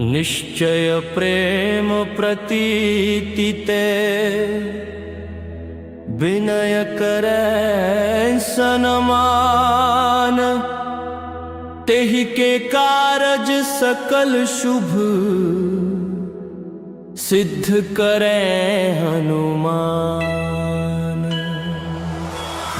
निश्चय प्रेम प्रतीति ते विनय करे सनमान। तेहि के कारज सकल शुभ सिद्ध करे हनुमान।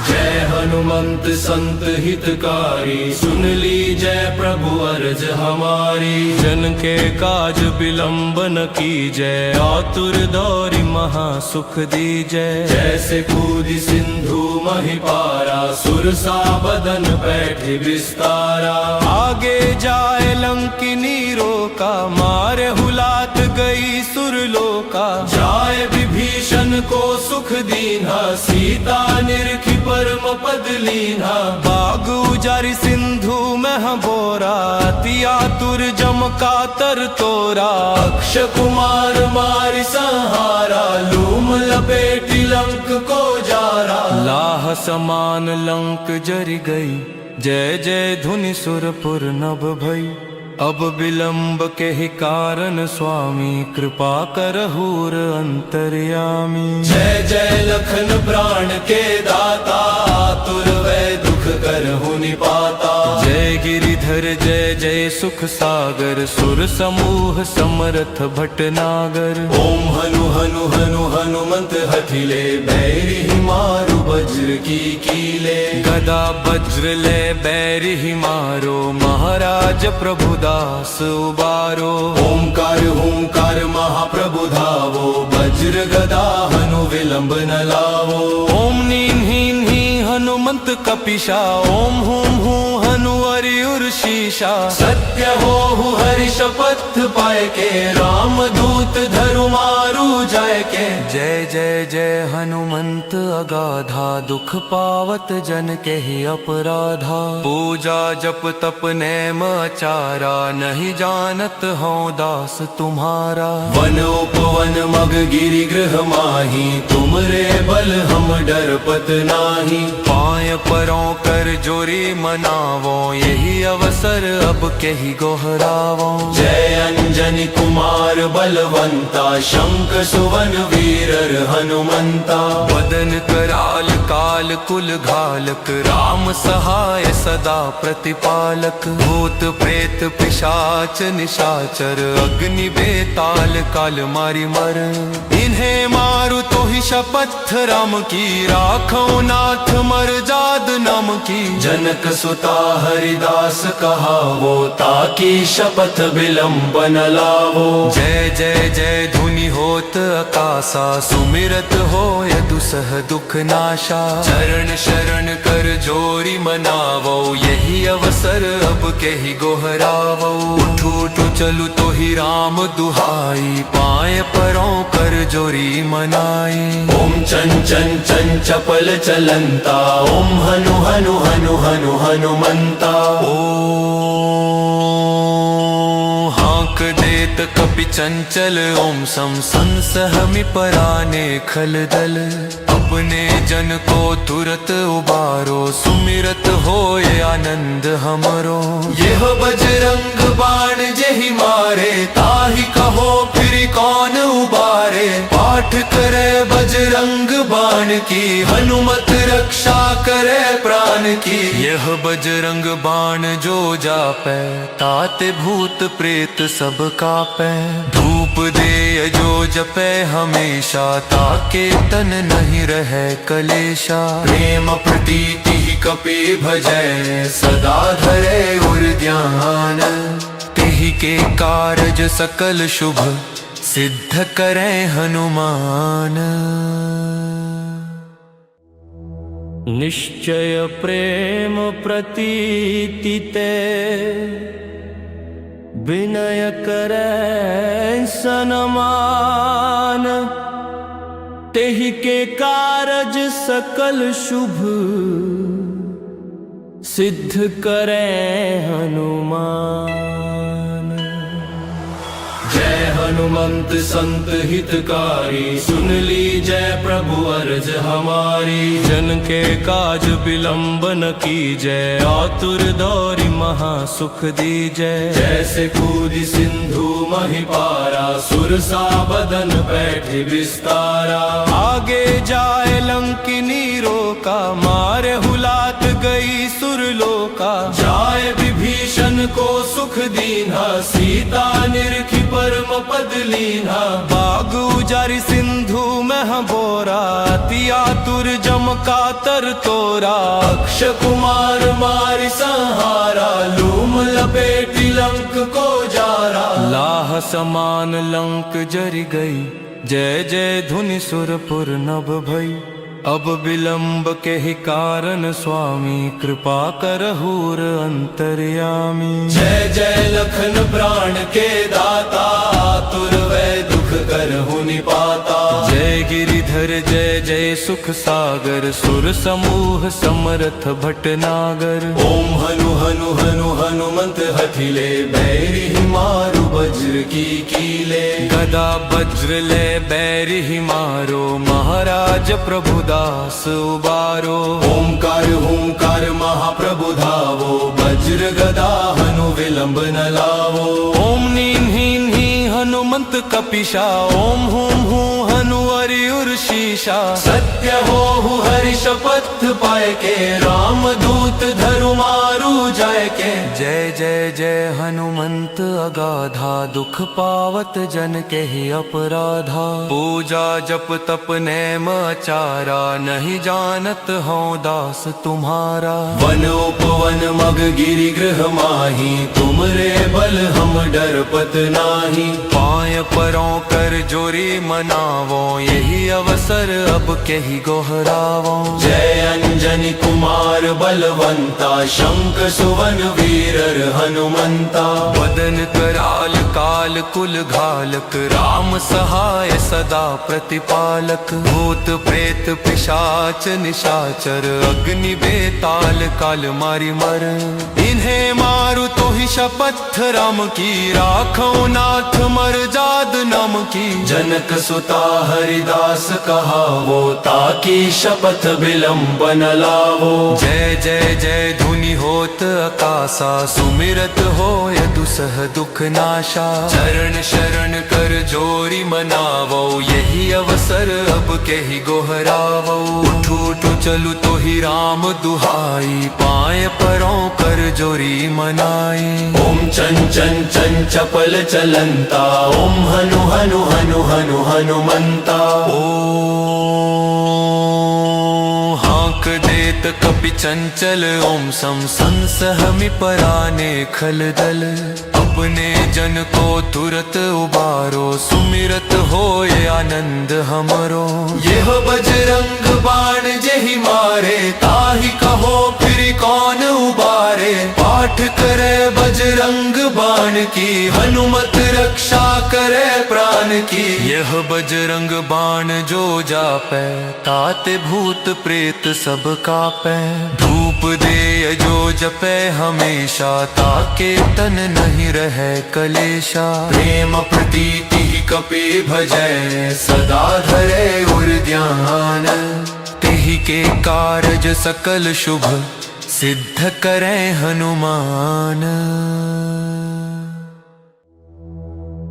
जय हनुमंत संत हितकारी, सुन लीजय प्रभु अर्ज हमारी। जन के काज विलंब न कीजय, आतुर दौरी महा सुख दीजय। जैसे कूदि सिंधु महिपारा, सुरसा बदन बैठे विस्तारा। आगे जाए लंकिनी रोका, मारे हुलात गई सुरलोका। जाए विभीषण को सुख दीन्हा, सीता निरखी परम पद लीन्हा। बाग उजारी सिंधु में बोरा, अति आतुर जम का तर तोरा। अक्ष कुमार मारि संहारा, लूम लपेटी लंक को जारा। लाह समान लंक जरि गई, जय जय धुनि सुरपुर नभ भई। अब विलंब के ही कारण स्वामी, कृपा करहूर अंतर्यामी। जय जय लखन प्राण के दाता, आतुर वै दुख करहु निपाता। जय गिरिधर जय जय सुख सागर, सुर समूह समरथ भटनागर। ओम हनु हनु हनु हनुमंत हठिले, बैरि मारु वज्र की कीले। गदा वज्र ले बैरि मारो, महाराज प्रभु दास उबारो। ओंकार हुंकार महाप्रभु धावो, वज्र गदा हनु विलंब न लावो। ओम नीन हीन ही हनुमंत कपिशा, ओम हुम हूँ हनु हरिउर शीशा। सत्य हो हरि शपथ पाए के, राम दूत धरु मारु जाय के। जय जय जय हनुमंत अगाधा, दुख पावत जन के ही अपराधा। पूजा जप तप नेम आचारा, नहीं जानत हो दास तुम्हारा। वन उपवन मग गिरि गृह माही, तुमरे बल हम डरपत नाही। पाय परों कर जोरी मनावो, यही अवसर अब के ही गोहरावो। जय अंजनी कुमार बलवंता, शंख सुवन वीरर हनुमंता। वदन कराल काल कुल घालक, राम सहाय सदा प्रतिपालक। भूत प्रेत पिशाच निशाचर, अग्नि बेताल काल मारी मर। इन्हें मारु तो ही शपथ राम की, राखो नाथ मर जाद नाम की। जनक सुता हरिदास कहावो, ताकि शपथ विलंब न लावो। जय जय जय धुनि होत आकाशा, सुमिरत होय दुसह दुख नाशा। चरण शरण कर जोरी मनावो, यही अवसर अब के ही गोहरावो। उठू उठू चलू तो ही राम दुहाई, पाए परों कर जोरी मनाई। ओम चन चन चन चपल चलंता, ओम हनु हनु हनु हनु हनुमंता। हाक देत कपि चंचल, ओम सम संसहमि पराने खल दल। अपने जन को तुरत उबारो, सुमिरत होए आनंद हमरो। यह बजरंग बाण जेहि मारे, ताहि कहो फिर कौन उबारे। पाठ करे बजरंग बाण की, हनुमत रक्षा करे प्राण की। यह बजरंग बाण जो जापै, ताते भूत प्रेत सब कापै। धूप दे जो जपै हमेशा, ताके तन नहीं रहे कलेशा। प्रेम प्रीति ही कपि भजै, सदा धरे उर ध्यान। तेहि के कारज सकल शुभ, सिद्ध करे हनुमान। निश्चय प्रेम प्रतीति ते विनय करे सनमान। तेहि के कारज सकल शुभ सिद्ध करे हनुमान। जय हनुमंत संत हितकारी, सुन लीजय प्रभु अर्ज हमारी। जन के काज विलंब न कीजय, आतुर दौरी महा सुख दीजय। जैसे कूदी सिंधु महिपारा, सुरसा बदन बैठे विस्तारा। आगे जाए लंकिनी रोका, मारे हुलात गई सुरलोका। जाए विभीषण को सुख दीन्हा, सीता निरखी परम पद लीन्हा। बाग उजारी सिंधु में बोरा, अति आतुर जम का तर तोरा। अक्ष कुमार मारि संहारा, लूम लपेटी लंक को जारा। लाह समान लंक जरि गई, जय जय धुनि सुरपुर नभ भई। अब विलंब के ही कारण स्वामी, कृपा करहूर अंतर्यामी। जय जय लखन प्राण के दाता, आतुर वै दुख करहु निपाता। जय गिरिधर जय जय सुख सागर, सुर समूह समरथ भटनागर। ओम हनु हनु हनु हनुमंत हठिले, बैरी मारु वज्र की कीले। गदा वज्र ले बैरी मारो, महाराज प्रभु दास उबारो। ओंकार हुंकार महाप्रभु धावो, वज्र गदा हनु विलंब न लावो। ओम नीम हीम ही हनुमंत कपिशा, ओम हुम हूँ हनु अरियुर शीशा। सत्य हो हरि शपथ पाए के, राम दूत धरु मारु जाय के। जय जय जय हनुमंत अगाधा, दुख पावत जन के ही अपराधा। पूजा जप तप नेम आचारा, नहीं जानत हो दास तुम्हारा। वन उपवन मग गिरि गृह माही, तुमरे बल हम डरपत नाही। पाय परों कर जोरी मनावो, यही अवसर अब के ही गोहरावो। जय अंजनी कुमार बलवंता, शंख सुवन वीरर हनुमंता। वदन कराल काल कुल घालक, राम सहाय सदा प्रतिपालक। भूत प्रेत पिशाच निशाचर, अग्नि बेताल काल मारी मर। इन्हें मारु तो ही शपथ राम की, राखो नाथ मर जाद नाम की। जनक सुता हरिदास कहावो, ताकि शपथ विलंब न लावो। जय जय जय धुनि होत आकाशा, सुमिरत हो दुसह दुख नाशा। चरण शरण कर जोरी मनावो, यही अवसर अब के ही गोहरावो। उठू उठू चलू तो ही राम दुहाई, पाए परों कर जोरी मनाई। ओम चन चन चन चपल चलंता, ओम हनु हनु हनु हनु हनुमंता। हाक देत कपि चंचल, ओम सम संसहमि पराने खल दल। अपने जन को तुरत उबारो, सुमिरत होए आनंद हमरो। यह बजरंग बाण जेहि मारे, ताहि कहो फिर कौन उबारे। पाठ करे बजरंग बाण की, हनुमत रक्षा करे प्राण की। यह बजरंग बाण जो जापै, ताते भूत प्रेत सब कापै। धूप दे जो जपै हमेशा, ताके तन नहीं रहे कलेशा। प्रेम प्रतीति कपि भजै, सदा धरे उर ध्यान। तेहि के कारज सकल शुभ, सिद्ध करे हनुमान।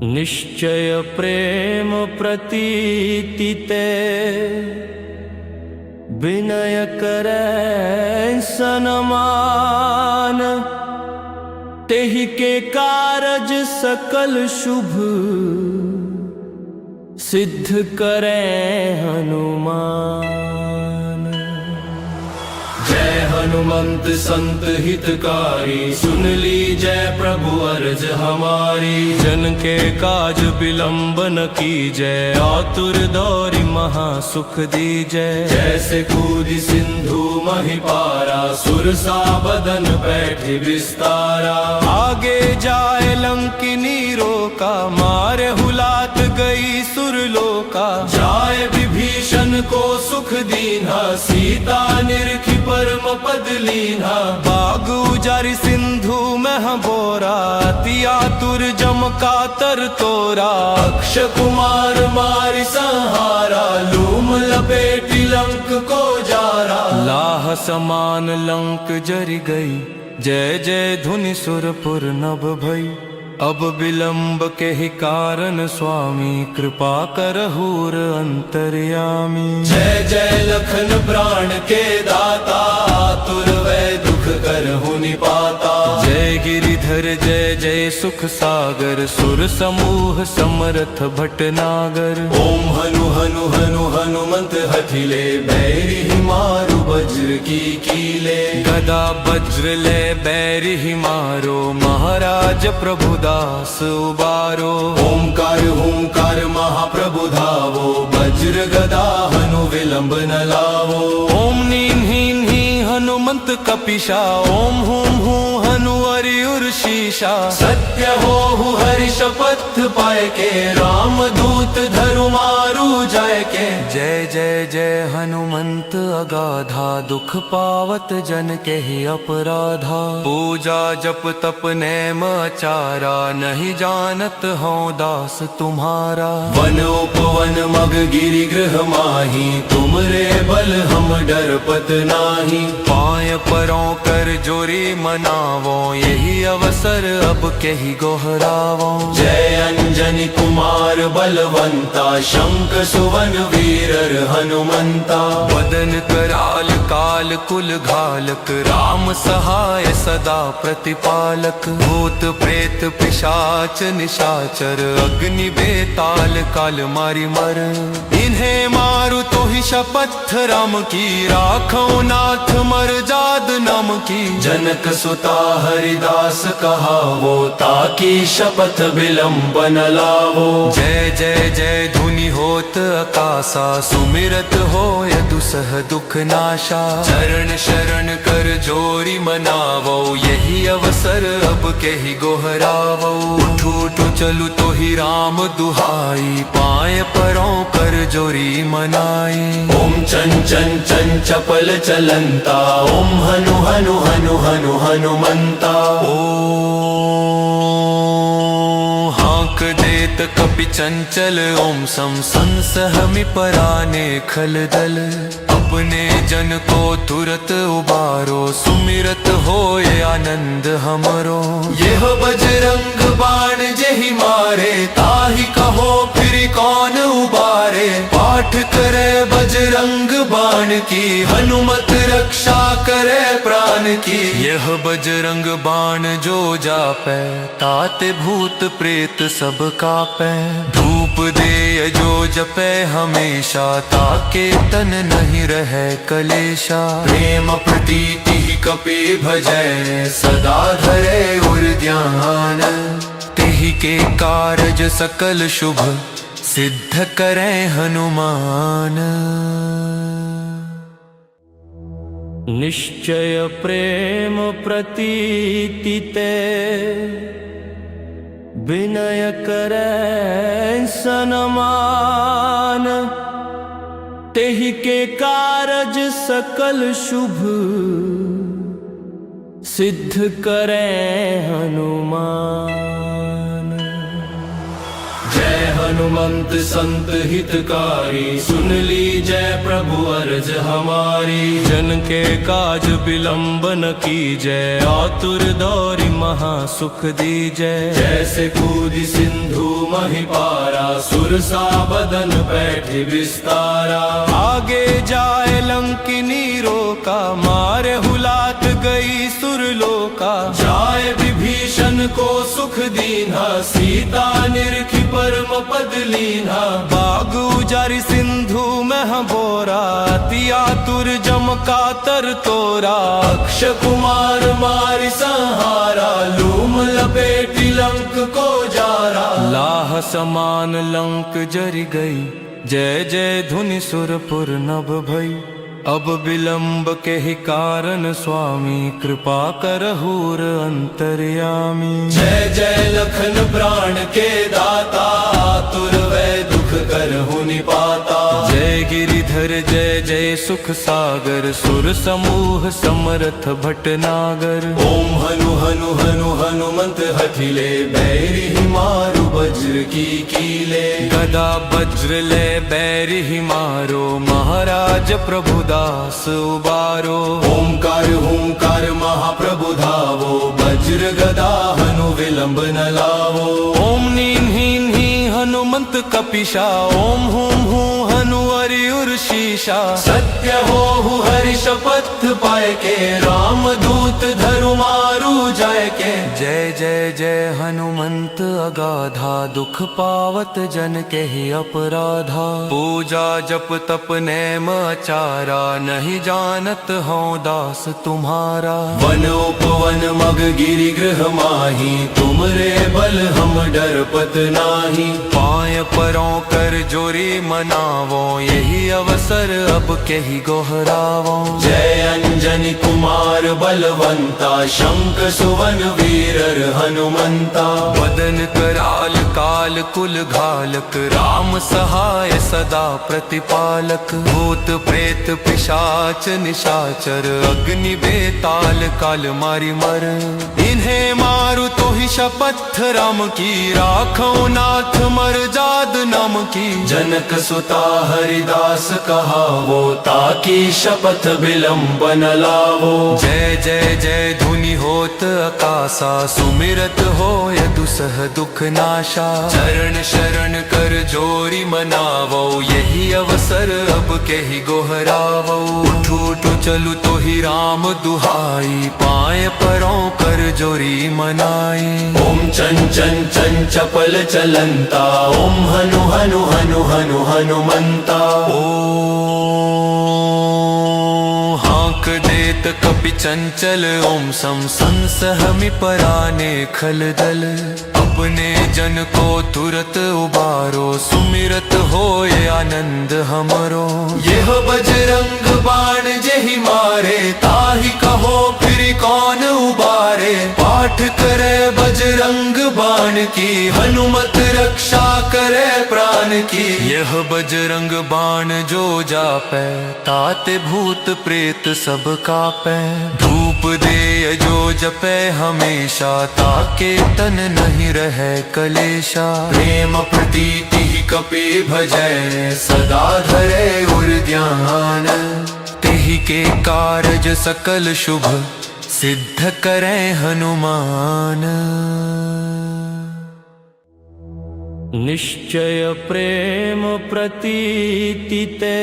निश्चय प्रेम प्रतीति ते, विनय करे सनमान। तेहि के कारज सकल शुभ, सिद्ध करे हनुमान। जय हनुमंत संत हितकारी, सुन लीजय प्रभु अर्ज हमारी। जन के काज विलंब न कीजय, आतुर दौरी महा सुख दीजय। जैसे कूदी सिंधु महिपारा, सुरसा बदन बैठे विस्तारा। आगे जाए लंकिनी रोका, मारे हुलात गई सुरलोका। जाए विभीषण को सुख दीन्हा, सीता निरखी परम पद लीन्हा। बाग उजारि सिंधु मह बोरा, अति आतुर जम कातर तोरा। अक्ष कुमार मारि संहारा, लूम लपेटी लंक को जारा। लाह समान लंक जरि गई, जय जय धुनि सुरपुर नभ भई। अब विलंब के ही कारण स्वामी, कृपा करहूर अंतर्यामी। जय जय लखन प्राण के दाता, आतुर वै दुख करहु निपाता। जय गिरिधर जय जय सुख सागर, सुर समूह समरथ भटनागर। ओम हनु हनु हनु हनुमंत हठिले, बैरी ही मारु वज्र की कीले। गदा वज्र ले बैरी ही मारो, महाराज प्रभु दास उबारो। ओंकार हुंकार महाप्रभु धावो, वज्र गदा हनु विलंब न लावो। ओम नीम हीन ही हनुमंत कपिशा, ओम हुम हूँ हनु अरियुर शीशा। सत्य हो हरि शपथ पाए के, राम दूत धरु मारु जाय के। जय जय जय हनुमंत अगाधा, दुख पावत जन के ही अपराधा। पूजा जप तप नेम आचारा, नहीं जानत हो दास तुम्हारा। वन उपवन मग गिरि गृह माही, तुमरे बल हम डरपत नाही। पाय परों कर जोरी मनावो, यही अवसर अब के ही गोहरावो। जय अंजनी कुमार बलवंता, शंख सुवन वीरर हनुमंता। वदन कराल काल कुल घालक, राम सहाय सदा प्रतिपालक। भूत प्रेत पिशाच निशाचर, अग्नि बेताल काल मारी मर। इन्हें मारु तो ही शपथ राम की, राखो नाथ मर जाद नाम की। जनक सुता हरिदास कहावो, ताकि शपथ विलंब न लावो। जय जय जय धुनि होत आकाशा, सुमिरत होय दुसह दुख नाशा। चरण शरण कर जोरी मनावो, यही अवसर अब के ही गोहरावो। उठू उठू चलू तो ही राम दुहाई, पाए परों कर जोरी मनाई। ओम चन चन चन चपल चलंता, ओम हनु हनु हनु हनु हनुमंता। हाँक देत कपि चंचल, ओम सम संसहमि पराने खल दल। अपने जन को तुरत उबारो, सुमिरत होए आनंद हमरो। यह बजरंग बाण जेहि मारे, ताहि कहो फिर कौन उबारे। पाठ करे बजरंग बाण की, हनुमत रक्षा करे प्राण की। यह बजरंग बाण जो जापै, ताते भूत प्रेत सब कापै। धूप दे जो जपै हमेशा, ताके तन नहीं रहे कलेशा। प्रेम प्रतीति ही कपि भजै, सदा धरे उर ध्यान। तेहि के कारज सकल शुभ, सिद्ध करे हनुमान। निश्चय प्रेम प्रतीति ते, विनय करे सनमान। तेहि के कारज सकल शुभ, सिद्ध करे हनुमान। जय हनुमंत संत हितकारी, सुन ली जय प्रभु अर्ज हमारी। जन के काज विलंब न कीजय, आतुर दौरि महा सुख दीजय। जैसे कूदि सिंधु महि पारा, सुरसा बदन बैठे विस्तारा। आगे जाए लंकिनी रोका, मारे हुलात गई सुरलोका। जाए विभीषण को सुख दीन्हा, सीता निरखी परम पद लीन्हा। बाग उजारि सिंधु मह बोरा, अति आतुर जम कातर तोरा। अक्ष कुमार मारि संहारा, लूम लपेटी लंक को जारा। लाह समान लंक जरि गई, जय जय धुनि सुरपुर नभ भई। अब विलंब के ही कारण स्वामी, कृपा करहूर अंतर्यामी। जय जय लखन प्राण के दाता, आतुर वै दुख करहु निपाता। जय गिरिधर जय जय सुख सागर सुर समूह समरथ भटनागर। ओम हनु हनु हनु हनुमंत हठिले बैरि मारु वज्र की कीले। गदा वज्र ले बैरि मारो महाराज प्रभुदास उबारो। ओमकार हुंकार महाप्रभु धावो वज्र गदा हनु विलंब न लावो। ओम नीन हीन ही हनुमंत कपिशा। ओम हुम हूँ हनु हरिउर शीशा। सत्य हो हरि शपथ पाए के राम दूत धरु मारु जाय के। जय जय जय हनुमंत अगाधा दुख पावत जन के ही अपराधा। पूजा जप तप नेम आचारा नहीं जानत हो दास तुम्हारा। वन उपवन मग गिरि गृह माही तुमरे बल हम डरपत नाही। पाय परों कर जोरी मनावो यही अवसर अब के ही गोहरावो। जय अंजनी कुमार बलवंता शंख सुवन वीरर हनुमंता। वदन कराल काल कुल घालक राम सहाय सदा प्रतिपालक। भूत प्रेत पिशाच निशाचर अग्नि बेताल काल मारी मर। इन्हें मारु तो ही शपथ राम की राखो नाथ मर जाद नाम की। जनक सुता हरिदास कहावो ताकि शपथ विलंब न लावो। जय जय जय धुनि होत आकाशा सुमिरत हो दुसह दुख नाशा। चरण शरण कर जोरी मनावो यही अवसर अब के ही गोहरावो। उठू उठू चलू तो ही राम दुहाई पाए परों कर जोरी मनाई। ओम चन चन चन चपल चलंता। ओम हनु हनु हनु हनु हनुमंता। हाक देत कपि चंचल ओम सम संसहमि पराने खल दल। अपने जन को तुरत उबारो सुमिरत होए आनंद हमरो। यह बजरंग बाण जेहि मारे ताहि कहो फिर कौन उबारे। पाठ करे बजरंग बाण की हनुमत रक्षा करे प्राण की। यह बजरंग बाण जो जापै ताते भूत प्रेत सब कापै। धूप दे जो जपै हमेशा ताके तन नहीं रहे कलेशा। प्रेम प्रतीति ही कपि भजै सदा धरे उर ध्यान। तेहि के कारज सकल शुभ सिद्ध करे हनुमान। निश्चय प्रेम प्रतीति ते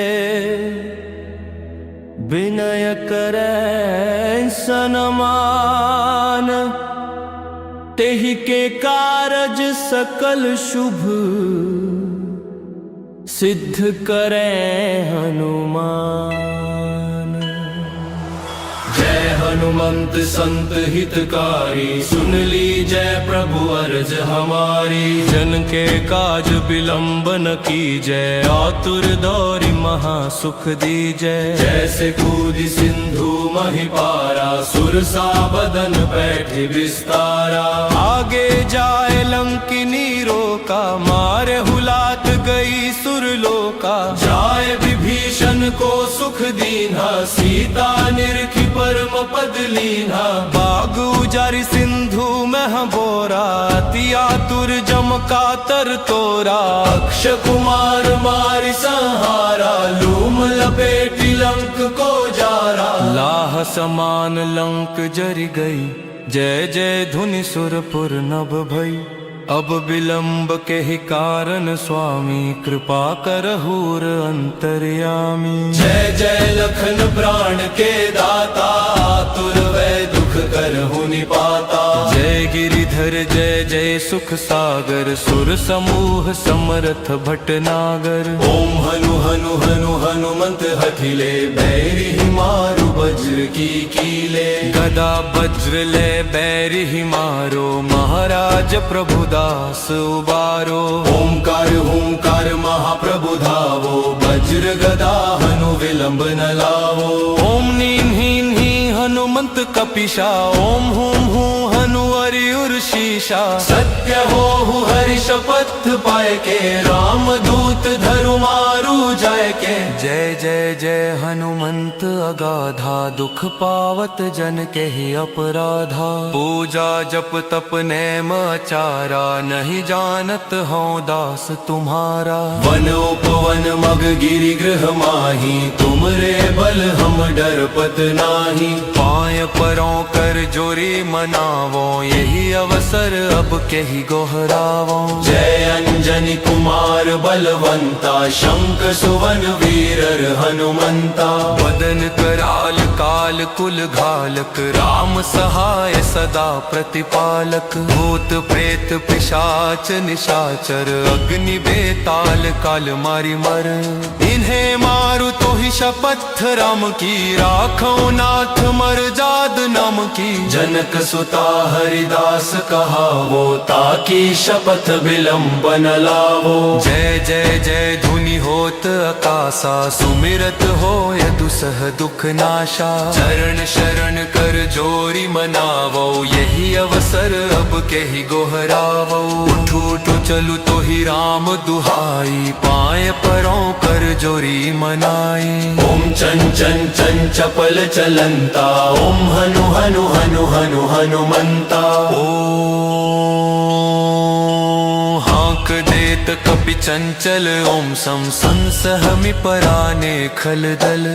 विनय करे सनमान। तेहि के कारज सकल शुभ सिद्ध करे हनुमान। जय हनुमंत संत हितकारी सुन ली जय प्रभु अर्ज हमारी। जन के काज विलंब न कीजय आतुर दौरी महा सुख दीजय। जैसे कूदी सिंधु महिपारा सुरसा बदन बैठे विस्तारा। आगे जाए लंकिनी रोका मारे हुलात गई सुरलोका। जाए विभीषण को सुख दीन्हा सीता निरखी परम पद लीन्हा। बाग उजारि सिंधु मह बोरा अति आतुर जम कातर तोरा। अक्ष कुमार मारि संहारा लूम लपेटी लंक को जारा। लाह समान लंक जरि गई जय जय धुनि सुरपुर नभ भई। अब विलंब के ही कारण स्वामी कृपा करहूर अंतर्यामी। जय जय लखन प्राण के दाता आतुर वै दुख करहु निपाता। जय गिरिधर जय जय सुख सागर सुर समूह समरथ भटनागर। ओम हनु हनु हनु हनुमंत हठिले बैरि मारु वज्र की कीले। गदा वज्र ले बैरि मारो महाराज प्रभुदास उबारो। ओमकार हुंकार महाप्रभु धावो वज्र गदा हनु विलंब न लावो। ओम नीन हीन ही हनुमंत कपिशा। ओम हुम हूँ हनु हरिउर शीशा। सत्य हो हरि शपथ पाए के राम दूत धरु मारु जाय के। जय जय जय हनुमंत अगाधा, दुख पावत जन के ही अपराधा। पूजा जप तप नेम आचारा, नहीं जानत हूँ दास तुम्हारा। वन उपवन मग गिरि गृह माही, तुमरे बल हम डरपत नाही। पाय परों कर जोरी मनावो, यही अवसर अब के ही गोहरावो। जय अंजनी कुमार बलवंता, शंख सुवन वीरर हनुमंता। वदन कराल काल कुल घालक, राम सहाय सदा प्रतिपालक। भूत प्रेत पिशाच निशाचर, अग्नि बेताल काल मारी मर। इन्हें मारू तो ही शपथ राम की, राखो नाथ मर जाद नाम की। जनक सुता हरिदास कहावो, ताकि शपथ विलंब न लावो। जय जय जय धुनि होत आकाशा, सुमिरत होय दुसह दुख नाशा। चरण शरण कर जोरी मनावो, यही अवसर अब के ही गोहरावो। उठ उठ चलू तो ही राम दुहाई, पाए परों कर जोरी मनाई। ओम चन चन चन चपल चलंता, ओम हनु हनु हनु हनु हनुमंता। हाँक देत कपि चंचल, ओम सम संसहमि पराने खलदल।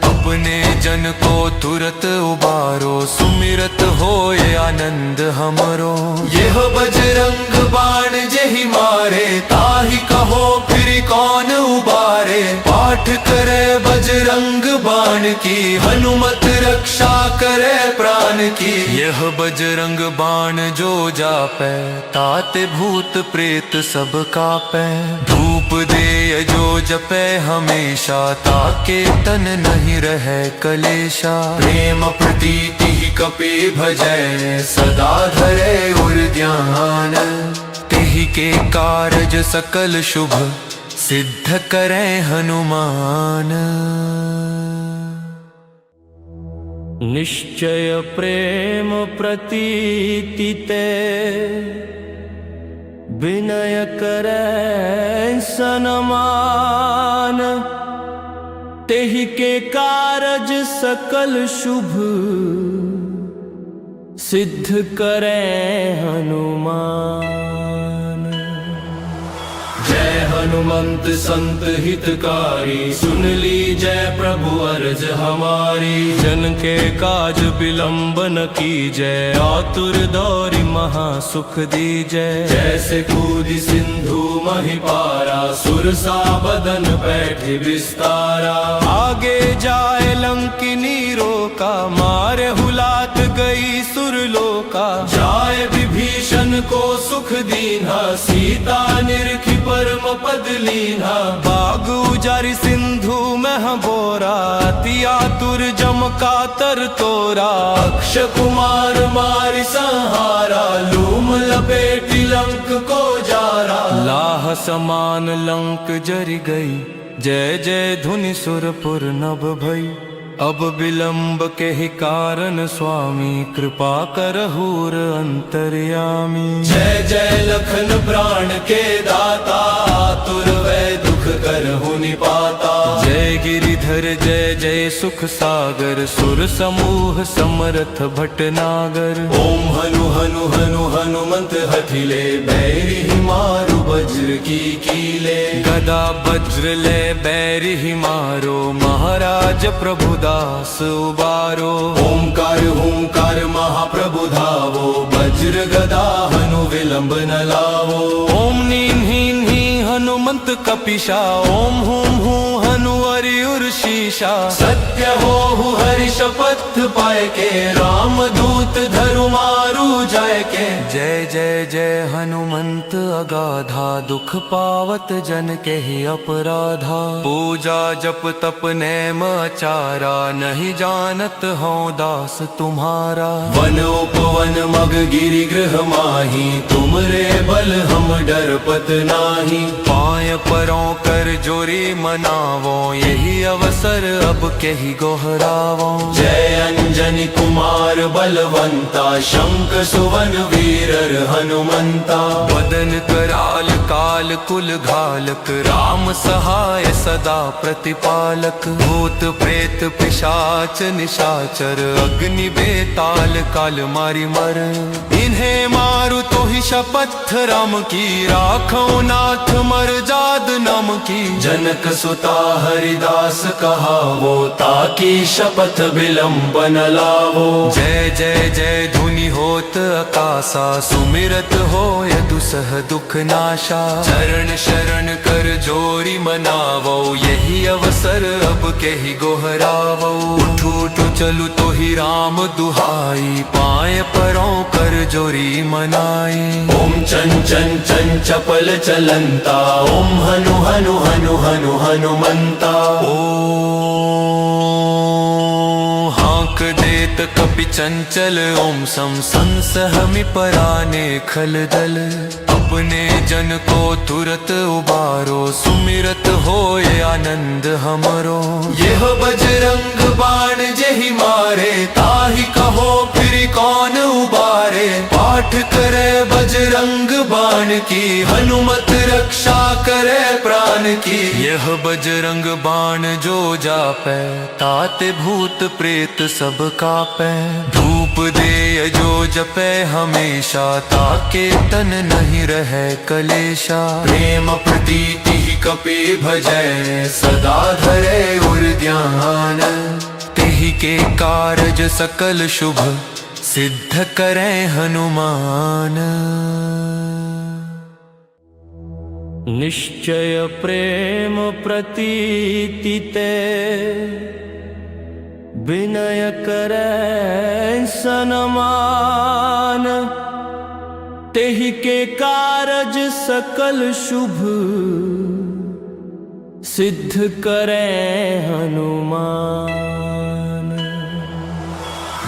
अपने जन को तुरत उबारो, सुमिरत होए आनंद हमरो। यह बजरंग बाण जेहि मारे, ताहि कहो फिर कौन उबारे। पाठ करे बजरंग बाण की, हनुमत रक्षा करे प्राण की। यह बजरंग बाण जो जापै, ताते भूत प्रेत सब कापै। धूप दे जो जपै हमेशा, ताके तन नहीं रहे कलेशा। प्रेम प्रीति कपि भजै, सदा धरे उर ध्यान। तेहि के कारज सकल शुभ, सिद्ध करें हनुमान। निश्चय प्रेम प्रतीति ते, विनय करे सनमान। तेहि के कारज सकल शुभ, सिद्ध करें हनुमान। जय हनुमंत संत हितकारी, सुन ली जय प्रभु अर्ज हमारी। जन के काज विलंब न कीजय, आतुर दौरी महा सुख दीजय। जैसे कूदी सिंधु महिपारा, सुरसा बदन बैठे विस्तारा। आगे जाए लंकिनी रोका, मारे हुलात गई सुरलोका। जाए विभीषण को सुख दीन्हा, सीता निरखी परम पद लीन्हा। बाग उजारी सिंधु में बोरा, अति आतुर जम का तर तोरा। अक्ष कुमार मारि संहारा, लूम लपेटी लंक को जारा। लाह समान लंक जरि गई, जय जय धुनि सुरपुर नभ भई। अब विलंब के ही कारण स्वामी, कृपा करहूर अंतर्यामी। जय जय लखन प्राण के दाता, आतुर वै दुख करहु निपाता। जय गिरिधर जय जय सुख सागर, सुर समूह समरथ भटनागर। ओम हनु हनु हनु हनुमंत हठिले, बैरि मारु वज्र की कीले। गदा वज्र ले बैरि मारो, महाराज प्रभु दास उबारो। ओंकार हुंकार महाप्रभु धावो, वज्र गदा हनु विलंब न लावो। ओम नीन हीन ही हनुमंत कपिशा, ओम हुम हूँ हनु हरिउर शीशा। सत्य हो हरि शपथ पाए के, राम दूत धरु मारु जाय के। जय जय जय हनुमंत अगाधा, दुख पावत जन के ही अपराधा। पूजा जप तप नेम आचारा, नहीं जानत हूँ दास तुम्हारा। वन उपवन मग गिरि गृह माही, तुमरे बल हम डरपत नाही। पाय परों कर जोरी मनावो, यही अवसर अब के ही गोहरावो। जय अंजनी कुमार बलवंता, शंख सुवन वीरर हनुमंता। वदन कराल काल काल कुल घालक, राम सहाय सदा प्रतिपालक। भूत प्रेत पिशाच निशाचर, अग्नि बेताल काल मारी मर। इन्हें मारू तो ही शपथ राम की, राखो नाथ मर जाद नाम की। जनक सुता हरिदास कहावो, ताकि शपथ विलंब न लावो। जय जय जय धुनि होत आकाशा, सुमिरत होय दुसह दुख नाशा। चरण शरण कर जोरी मनावो, यही अवसर अब के ही गोहरावो। उठू उठू चलू तो ही राम दुहाई, पाए परों कर जोरी मनाई। ओम चं चं चं चपल चलंता, ओम हनु हनु हनु हनु हनुमंता। हाक देत कपि चंचल, ओम सम संसहमि पराने खल दल। अपने जन को तुरत उबारो, सुमिरत होए आनंद हमरो। यह बजरंग बाण जेहि मारे, ताहि कहो फिर कौन उबारे। पाठ करे बजरंग बाण की, हनुमत रक्षा करे प्राण की। यह बजरंग बाण जो जापै, ताते भूत प्रेत सब कापै। धूप दे जो जपै हमेशा, ताके तन नहीं रहे कलेशा। प्रेम प्रीति ही कपि भजै, सदा धरे उर ध्यान। तेहि के कारज सकल शुभ, सिद्ध करे हनुमान। निश्चय प्रेम प्रतीति ते, विनय करे सनमान। तेहि के कारज सकल शुभ, सिद्ध करे हनुमान।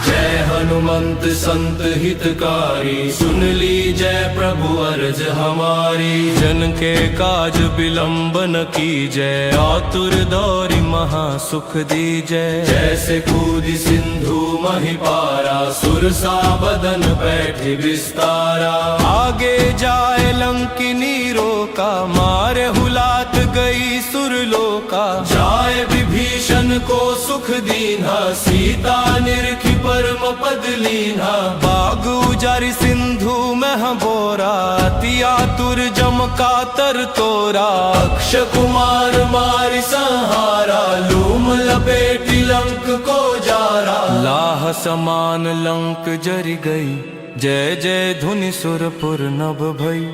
जय हनुमंत संत हितकारी, सुन ली जय प्रभु अर्ज हमारी। जन के काज विलंब न कीजय, आतुर दौरी महा सुख दीजय। जैसे कूदी सिंधु महिपारा, सुरसा बदन बैठे विस्तारा। आगे जाए लंकिनी रोका, मारे हुलात गई सुरलोका। जाए विभीषण को सुख दीन्हा, सीता निरखी परम पद लीन्हा। बाग उजारी सिंधु में बोरा, अति आतुर जम का तर तोरा। अक्ष कुमार मारि संहारा, लूम लपेटी लंक को जारा। लाह समान लंक जरि गई, जय जय धुनि सुरपुर नभ भई।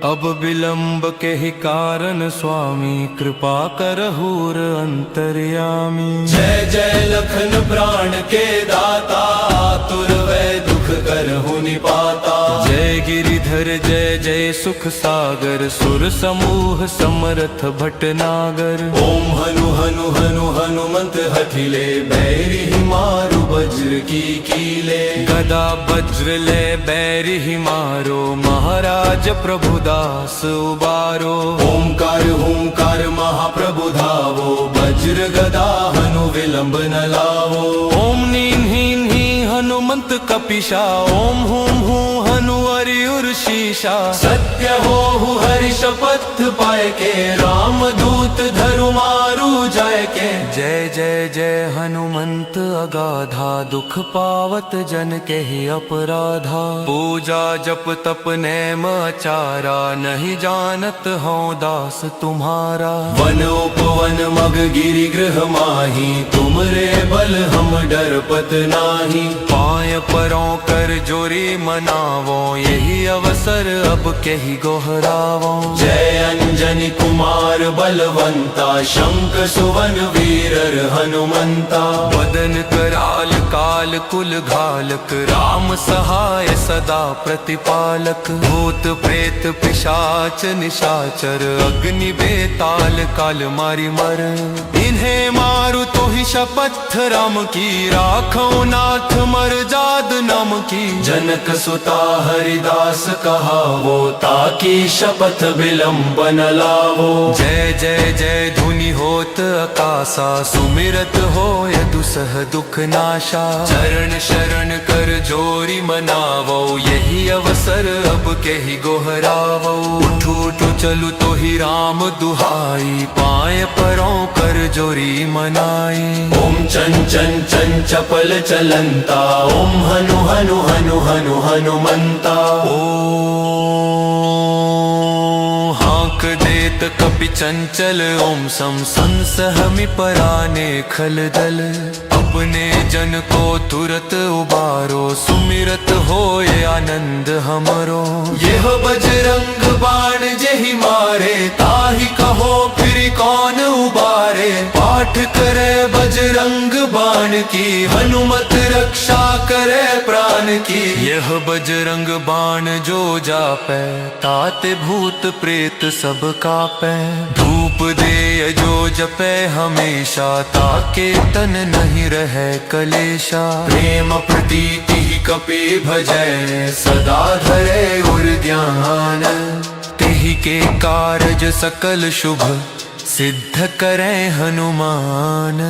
अब विलंब के ही कारण स्वामी, कृपा करहूर अंतर्यामी। जय जय लखन प्राण के दाता, आतुर वै दुख करहु निपाता। जय गिरिधर जय जय सुख सागर, सुर समूह समरथ भटनागर। ओम हनु हनु हनु हनुमंत हठिले, बैरी ही मारु वज्र की कीले। गदा वज्र ले बैरी ही मारो, महाराज प्रभु दास उबारो। ओंकार हुंकार महाप्रभु धावो, वज्र गदा हनु विलंब न लावो। ओम नीन हीन ही हनुमंत कपिशा, ओम हुम हूँ हनु अरियुर शीशा। सत्य हो हरि शपथ पाए के, राम दूत धरु मारु जाय के। जय जय जय हनुमंत अगाधा, दुख पावत जन के ही अपराधा। पूजा जप तप नेम आचारा, नहीं जानत हूँ दास तुम्हारा। वन उपवन मग गिरि गृह माही, तुमरे बल हम डरपत नाही। पाय परों कर जोरी मनावो, यही अवसर अब के ही गोहरावो। जय अंजनी कुमार बलवंता, शंख सुवन वीरर हनुमंता। बदन कराल काल कुल घालक, राम सहाय सदा प्रतिपालक। भूत प्रेत पिशाच निशाचर, अग्नि बेताल काल मारी मर। इन्हें मारू तो ही शपथ राम की, राखो नाथ मर जाद नाम की। जनक सुता हरिदास कहावो, ताकि शपथ विलंब न लावो। जय जय जय धुनि होत आकाशा, सुमिरत होय दुसह दुख नाशा। चरण शरण कर जोरी मनावो, यही अवसर अब के ही गोहरावो। उठू उठू चलू तो ही राम दुहाई, पाए परों कर जोरी मनाई। ओम चं चं चं चपल चलंता, ओम हनु हनु हनु हनु हनुमंता। हाँक देत कपि चंचल, ओम सम संसहमि पराने खलदल। अपने जन को तुरत उबारो, सुमिरत होए आनंद हमरो। यह बजरंग बाण जेहि मारे, ताहि कहो फिर कौन उबारे। पाठ करे बजरंग बाण की, हनुमत रक्षा करे प्राण की। यह बजरंग बाण जो जापै, ताते भूत प्रेत सब कापै। धूप दे जो जपै हमेशा, ताके तन नहीं रहे कलेशा। प्रेम प्रीति कपि भजै, सदा धरे उर ध्यान। तेहि के कारज सकल शुभ, सिद्ध करें हनुमान।